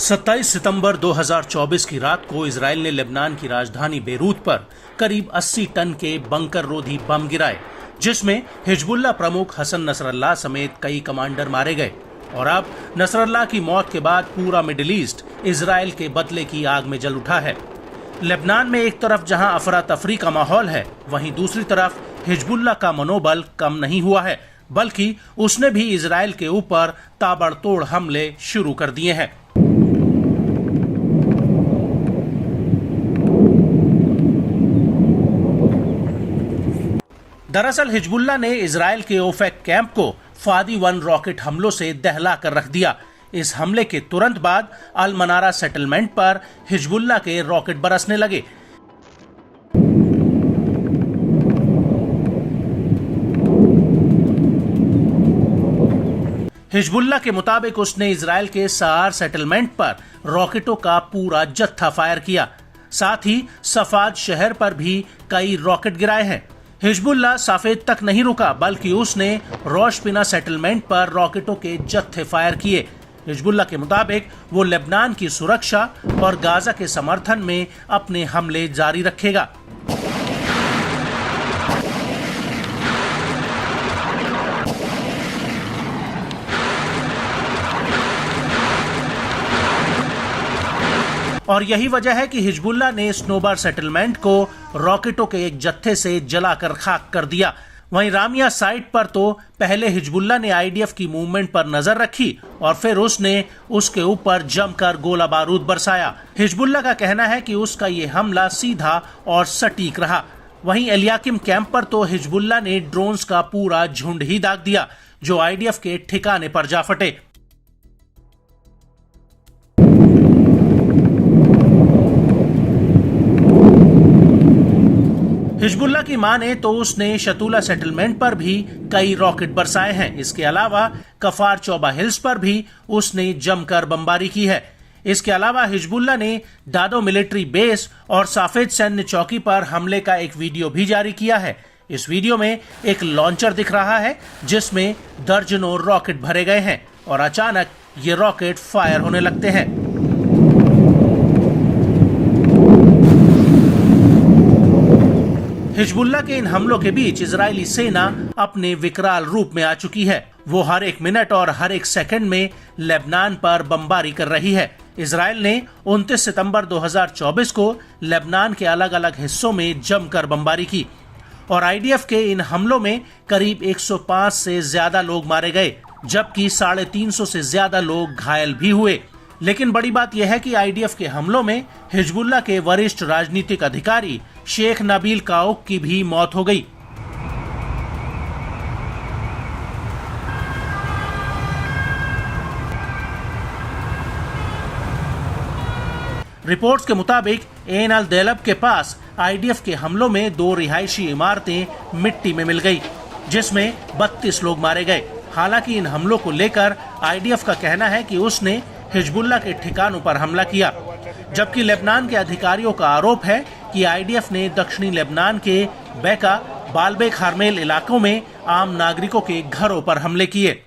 27 सितंबर 2024 की रात को इजराइल ने लेबनान की राजधानी बेरूत पर करीब 80 टन के बंकर रोधी बम गिराए, जिसमें हिजबुल्लाह प्रमुख हसन नसरल्लाह समेत कई कमांडर मारे गए। और अब नसरल्लाह की मौत के बाद पूरा मिडिल ईस्ट इजराइल के बदले की आग में जल उठा है। लेबनान में एक तरफ जहां अफरा तफरी का माहौल है, वहीं दूसरी तरफ हिजबुल्लाह का मनोबल कम नहीं हुआ है, बल्कि उसने भी इजराइल के ऊपर ताबड़तोड़ हमले शुरू कर दिए हैं। दरअसल हिजबुल्लाह ने इजराइल के ओफेक कैंप को फादी-1 रॉकेट हमलों से दहला कर रख दिया। इस हमले के तुरंत बाद अल मनारा सेटलमेंट पर हिजबुल्लाह के रॉकेट बरसने लगे। हिजबुल्लाह के मुताबिक उसने इजराइल के सआर सेटलमेंट पर रॉकेटों का पूरा जत्था फायर किया। साथ ही सफाद शहर पर भी कई रॉकेट गिराए हैं। हिजबुल्लाह सफेद तक नहीं रुका, बल्कि उसने रोशपिना सेटलमेंट पर रॉकेटों के जत्थे फायर किए। हिजबुल्लाह के मुताबिक वो लेबनान की सुरक्षा और गाजा के समर्थन में अपने हमले जारी रखेगा। और यही वजह है कि हिजबुल्लाह ने स्नोबर सेटलमेंट को रॉकेटों के एक जत्थे से जलाकर खाक कर दिया। वहीं रामिया साइट पर तो पहले हिजबुल्लाह ने आईडीएफ की मूवमेंट पर नजर रखी और फिर उसने उसके ऊपर जमकर गोला बारूद बरसाया। हिजबुल्लाह का कहना है कि उसका ये हमला सीधा और सटीक रहा। वहीं एलियाकिम कैंप पर तो हिजबुल्लाह ने ड्रोन्स का पूरा झुंड ही दाग दिया, जो आईडीएफ के ठिकाने पर जा फटे। हिजबुल्लाह की माने तो उसने शतूला सेटलमेंट पर भी कई रॉकेट बरसाए हैं। इसके अलावा कफार चौबा हिल्स पर भी उसने जमकर बमबारी की है। इसके अलावा हिजबुल्लाह ने डाडो मिलिट्री बेस और साफेद सैन्य चौकी पर हमले का एक वीडियो भी जारी किया है। इस वीडियो में एक लॉन्चर दिख रहा है जिसमें दर्जनों रॉकेट भरे गए हैं और अचानक ये रॉकेट फायर होने लगते हैं। हिजबुल्लाह के इन हमलों के बीच इजरायली सेना अपने विकराल रूप में आ चुकी है। वो हर एक मिनट और हर एक सेकंड में लेबनान पर बमबारी कर रही है। इजरायल ने 29 सितंबर 2024 को लेबनान के अलग अलग हिस्सों में जमकर बमबारी की और आईडीएफ के इन हमलों में करीब 105 से ज्यादा लोग मारे गए, जबकि 350 से ज्यादा लोग घायल भी हुए। लेकिन बड़ी बात यह है कि आईडीएफ के हमलों में हिजबुल्लाह के वरिष्ठ राजनीतिक अधिकारी शेख नबील काओक की भी मौत हो गई। रिपोर्ट्स के मुताबिक एन अल देलब के पास आईडीएफ के हमलों में 2 रिहायशी इमारतें मिट्टी में मिल गई, जिसमें 32 लोग मारे गए। हालांकि इन हमलों को लेकर आईडीएफ का कहना है कि उसने हिजबुल्लाह के ठिकानों पर हमला किया, जबकि लेबनान के अधिकारियों का आरोप है कि आईडीएफ ने दक्षिणी लेबनान के बेका, बालबेक हारमेल इलाकों में आम नागरिकों के घरों पर हमले किए।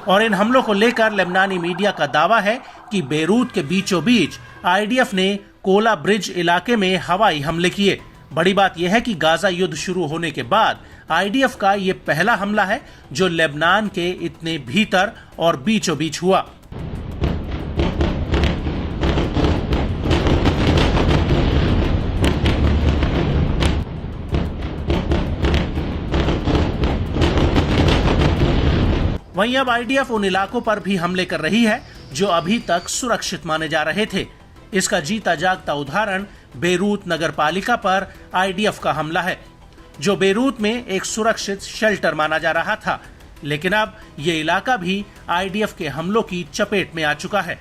और इन हमलों को लेकर लेबनानी मीडिया का दावा है कि बेरूत के बीचों बीच आईडीएफ ने कोला ब्रिज इलाके में हवाई हमले किए। बड़ी बात यह है कि गाजा युद्ध शुरू होने के बाद आईडीएफ का ये पहला हमला है जो लेबनान के इतने भीतर और बीचों बीच हुआ। वहीं अब आईडीएफ उन इलाकों पर भी हमले कर रही है जो अभी तक सुरक्षित माने जा रहे थे। इसका जीता जागता उदाहरण बेरूत नगरपालिका पर आईडीएफ का हमला है, जो बेरूत में एक सुरक्षित शेल्टर माना जा रहा था। लेकिन अब ये इलाका भी आईडीएफ के हमलों की चपेट में आ चुका है।